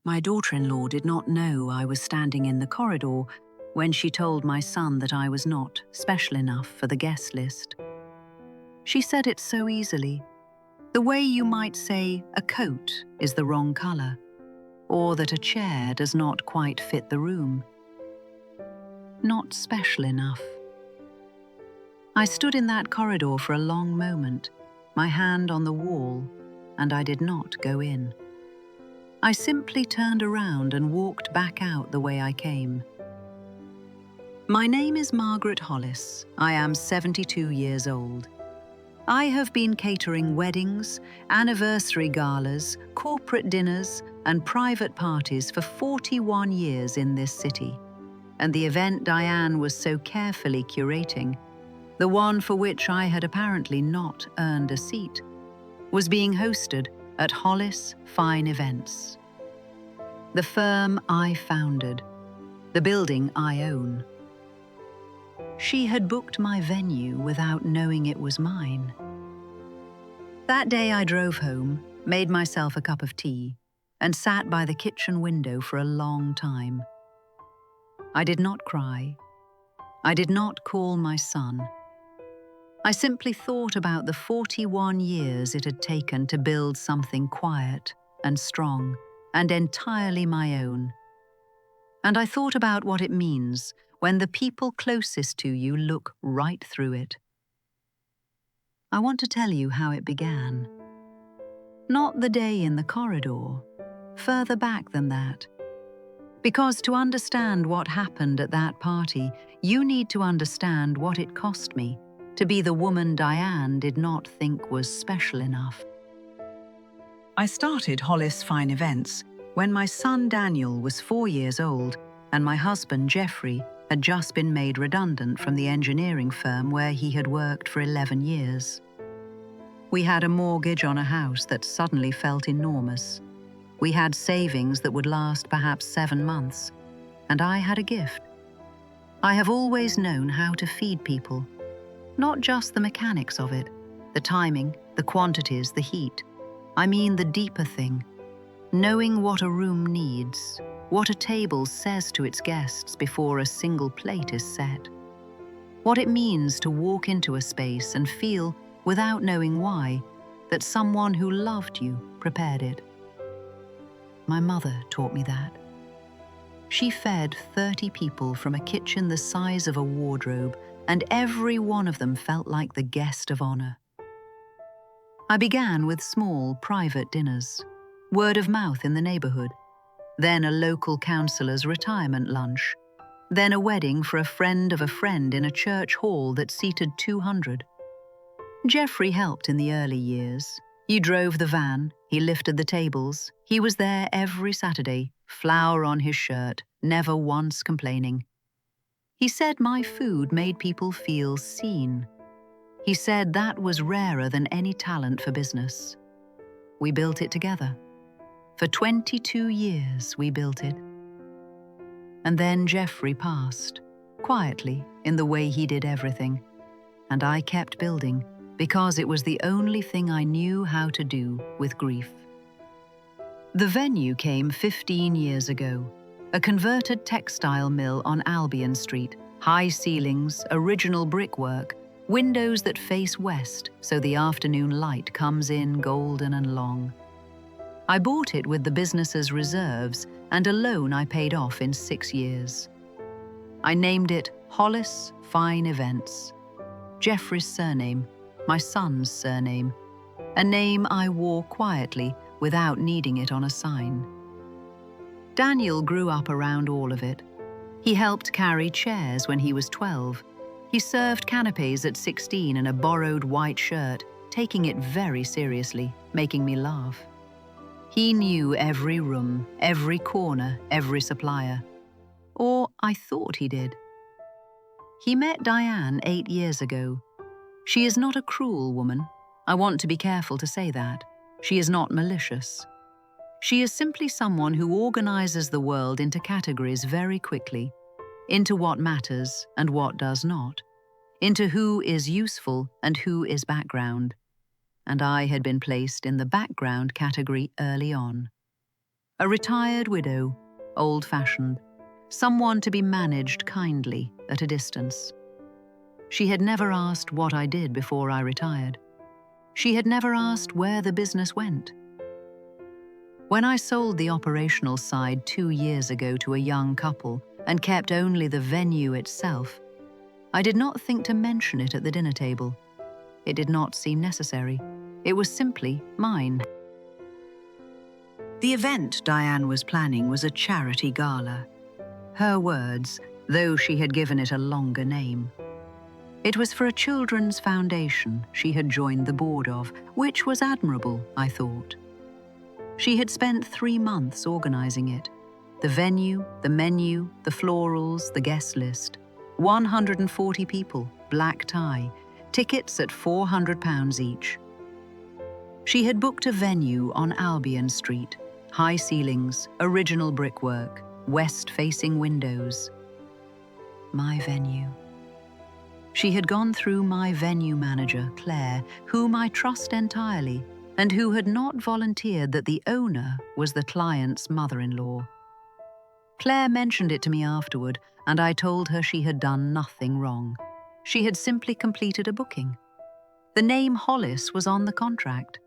My daughter-in-law did not know I was standing in the corridor when she told my son that I was not special enough for the guest list. She said it so easily, the way you might say a coat is the wrong color, or that a chair does not quite fit the room. Not special enough. I stood in that corridor for a long moment, my hand on the wall, and I did not go in. I simply turned around and walked back out the way I came. My name is Margaret Hollis. I am 72 years old. I have been catering weddings, anniversary galas, corporate dinners, and private parties for 41 years in this city. And the event Diane was so carefully curating, the one for which I had apparently not earned a seat, was being hosted at Hollis Fine Events. The firm I founded, the building I own. She had booked my venue without knowing it was mine. That day I drove home, made myself a cup of tea, and sat by the kitchen window for a long time. I did not cry. I did not call my son. I simply thought about the 41 years it had taken to build something quiet and strong and entirely my own. And I thought about what it means when the people closest to you look right through it. I want to tell you how it began. Not the day in the corridor, further back than that. Because to understand what happened at that party, you need to understand what it cost me to be the woman Diane did not think was special enough. I started Hollis Fine Events when my son Daniel was 4 years old and my husband Jeffrey had just been made redundant from the engineering firm where he had worked for 11 years. We had a mortgage on a house that suddenly felt enormous. We had savings that would last perhaps 7 months, and I had a gift. I have always known how to feed people, not just the mechanics of it, the timing, the quantities, the heat. I mean the deeper thing, knowing what a room needs, what a table says to its guests before a single plate is set, what it means to walk into a space and feel, without knowing why, that someone who loved you prepared it. My mother taught me that. She fed 30 people from a kitchen the size of a wardrobe, and every one of them felt like the guest of honor. I began with small, private dinners, word of mouth in the neighborhood, then a local councillor's retirement lunch, then a wedding for a friend of a friend in a church hall that seated 200. Jeffrey helped in the early years. He drove the van, he lifted the tables, he was there every Saturday, flour on his shirt, never once complaining. He said my food made people feel seen. He said that was rarer than any talent for business. We built it together. For 22 years we built it. And then Jeffrey passed, quietly in the way he did everything. And I kept building, because it was the only thing I knew how to do with grief. The venue came 15 years ago, a converted textile mill on Albion Street, high ceilings, original brickwork, windows that face west so the afternoon light comes in golden and long. I bought it with the business's reserves and a loan I paid off in 6 years. I named it Hollis Fine Events, Jeffrey's surname, my son's surname, a name I wore quietly without needing it on a sign. Daniel grew up around all of it. He helped carry chairs when he was 12. He served canapes at 16 in a borrowed white shirt, taking it very seriously, making me laugh. He knew every room, every corner, every supplier. Or I thought he did. He met Diane 8 years ago. She is not a cruel woman. I want to be careful to say that. She is not malicious. She is simply someone who organizes the world into categories very quickly, into what matters and what does not, into who is useful and who is background. And I had been placed in the background category early on. A retired widow, old-fashioned, someone to be managed kindly at a distance. She had never asked what I did before I retired. She had never asked where the business went. When I sold the operational side 2 years ago to a young couple and kept only the venue itself, I did not think to mention it at the dinner table. It did not seem necessary. It was simply mine. The event Diane was planning was a charity gala. Her words, though she had given it a longer name. It was for a children's foundation she had joined the board of, which was admirable, I thought. She had spent 3 months organizing it. The venue, the menu, the florals, the guest list. 140 people, black tie, tickets at £400 each. She had booked a venue on Albion Street, high ceilings, original brickwork, west-facing windows. My venue. She had gone through my venue manager, Claire, whom I trust entirely, and who had not volunteered that the owner was the client's mother-in-law. Claire mentioned it to me afterward, and I told her she had done nothing wrong. She had simply completed a booking. The name Hollis was on the contract.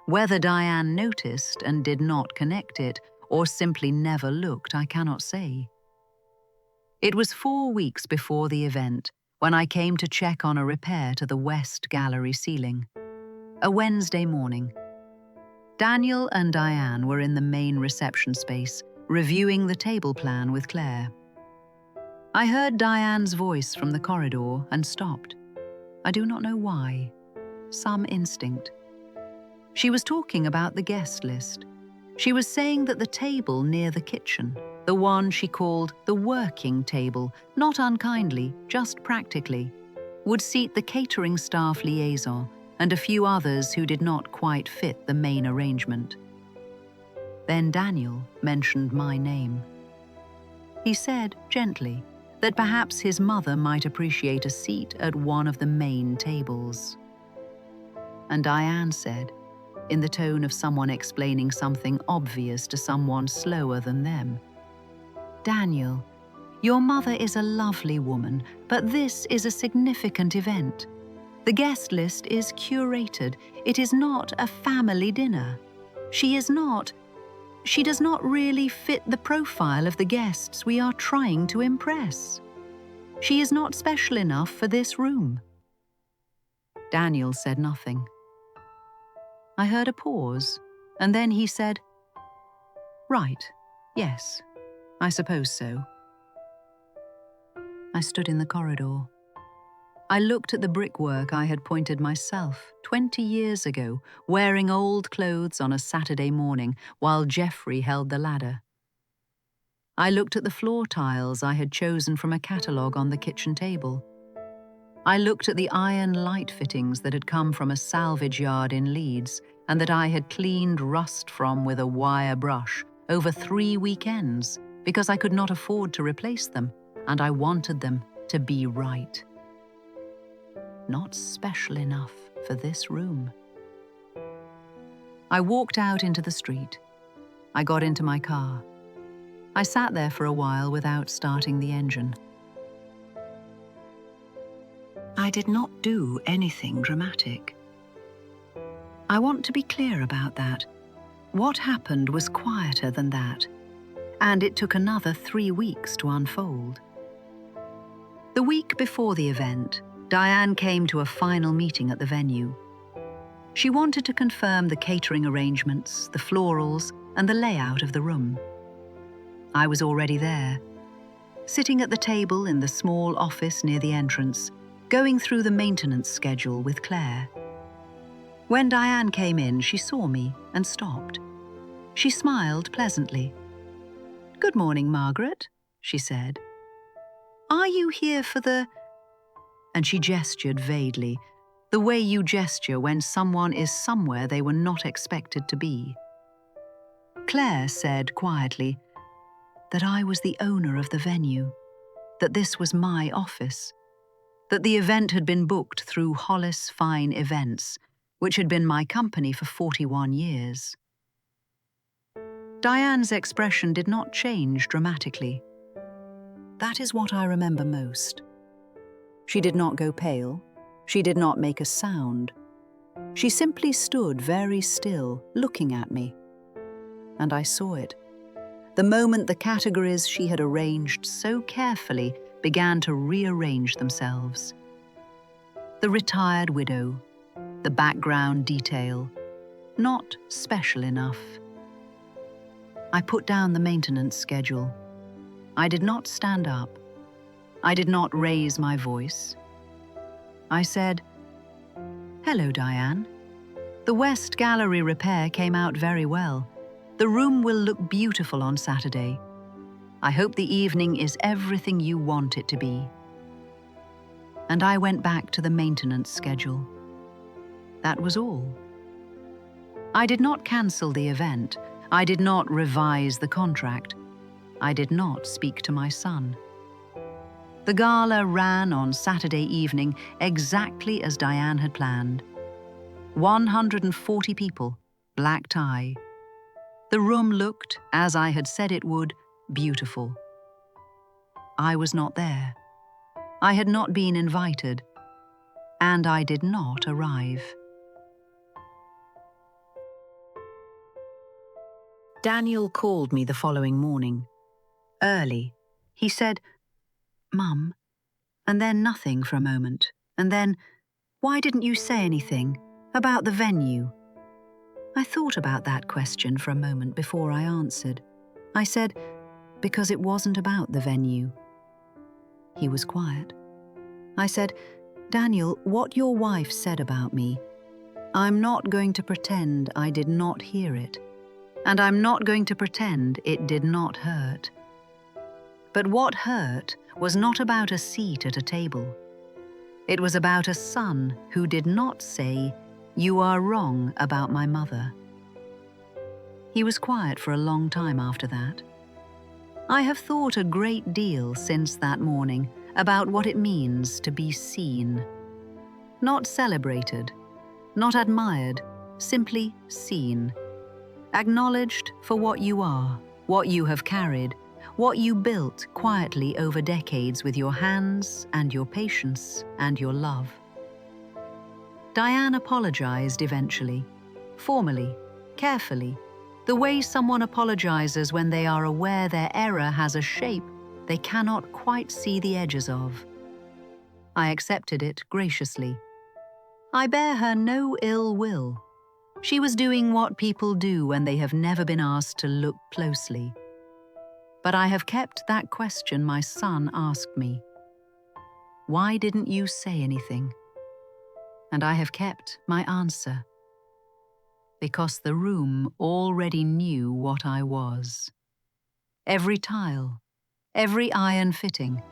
Whether Diane noticed and did not connect it, or simply never looked, I cannot say. It was 4 weeks before the event when I came to check on a repair to the west gallery ceiling. A Wednesday morning. Daniel and Diane were in the main reception space, reviewing the table plan with Claire. I heard Diane's voice from the corridor and stopped. I do not know why. Some instinct. She was talking about the guest list. She was saying that the table near the kitchen, the one she called the working table, not unkindly, just practically, would seat the catering staff liaison and a few others who did not quite fit the main arrangement. Then Daniel mentioned my name. He said, gently, that perhaps his mother might appreciate a seat at one of the main tables. And Diane said, in the tone of someone explaining something obvious to someone slower than them, Daniel, your mother is a lovely woman, but this is a significant event. The guest list is curated. It is not a family dinner. She does not really fit the profile of the guests we are trying to impress. She is not special enough for this room. Daniel said nothing. I heard a pause, and then he said, "Right, yes, I suppose so." I stood in the corridor. I looked at the brickwork I had pointed myself 20 years ago, wearing old clothes on a Saturday morning while Geoffrey held the ladder. I looked at the floor tiles I had chosen from a catalogue on the kitchen table. I looked at the iron light fittings that had come from a salvage yard in Leeds and that I had cleaned rust from with a wire brush over 3 weekends because I could not afford to replace them, and I wanted them to be right. Not special enough for this room. I walked out into the street. I got into my car. I sat there for a while without starting the engine. I did not do anything dramatic. I want to be clear about that. What happened was quieter than that, and it took another 3 weeks to unfold. The week before the event, Diane came to a final meeting at the venue. She wanted to confirm the catering arrangements, the florals, and the layout of the room. I was already there, sitting at the table in the small office near the entrance, going through the maintenance schedule with Claire. When Diane came in, she saw me and stopped. She smiled pleasantly. "Good morning, Margaret," she said. "Are you here for the—" And she gestured vaguely, the way you gesture when someone is somewhere they were not expected to be. Claire said quietly that I was the owner of the venue, that this was my office, that the event had been booked through Hollis Fine Events, which had been my company for 41 years. Diane's expression did not change dramatically. That is what I remember most. She did not go pale. She did not make a sound. She simply stood very still, looking at me. And I saw it. The moment the categories she had arranged so carefully began to rearrange themselves. The retired widow, the background detail, not special enough. I put down the maintenance schedule. I did not stand up. I did not raise my voice. I said, "Hello, Diane. The West Gallery repair came out very well. The room will look beautiful on Saturday. I hope the evening is everything you want it to be." And I went back to the maintenance schedule. That was all. I did not cancel the event. I did not revise the contract. I did not speak to my son. The gala ran on Saturday evening exactly as Diane had planned. 140 people, black tie. The room looked, as I had said it would, beautiful. I was not there. I had not been invited, and I did not arrive. Daniel called me the following morning. Early. He said, "Mum," and then nothing for a moment, and then, "Why didn't you say anything about the venue?" I thought about that question for a moment before I answered. I said, "Because it wasn't about the venue." He was quiet. I said, "Daniel, what your wife said about me, I'm not going to pretend I did not hear it, and I'm not going to pretend it did not hurt. But what hurt was not about a seat at a table. It was about a son who did not say, 'You are wrong about my mother.'" He was quiet for a long time after that. I have thought a great deal since that morning about what it means to be seen. Not celebrated, not admired, simply seen. Acknowledged for what you are, what you have carried, what you built quietly over decades with your hands and your patience and your love. Diane apologized eventually, formally, carefully, the way someone apologizes when they are aware their error has a shape they cannot quite see the edges of. I accepted it graciously. I bear her no ill will. She was doing what people do when they have never been asked to look closely. But I have kept that question my son asked me. Why didn't you say anything? And I have kept my answer. Because the room already knew what I was. Every tile, every iron fitting,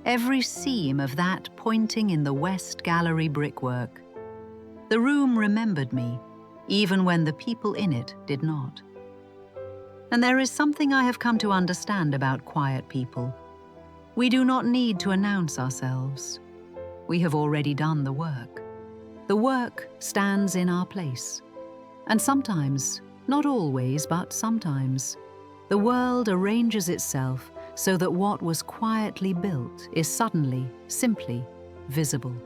every seam of that pointing in the West Gallery brickwork. The room remembered me, even when the people in it did not. And there is something I have come to understand about quiet people. We do not need to announce ourselves. We have already done the work. The work stands in our place. And sometimes, not always, but sometimes, the world arranges itself so that what was quietly built is suddenly, simply, visible.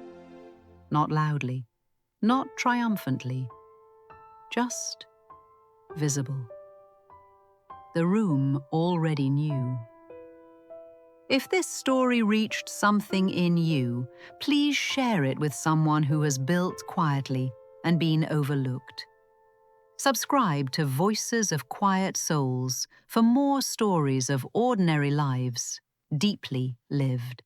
Not loudly, not triumphantly, just visible. The room already knew. If this story reached something in you, please share it with someone who has built quietly and been overlooked. Subscribe to Voices of Quiet Souls for more stories of ordinary lives, deeply lived.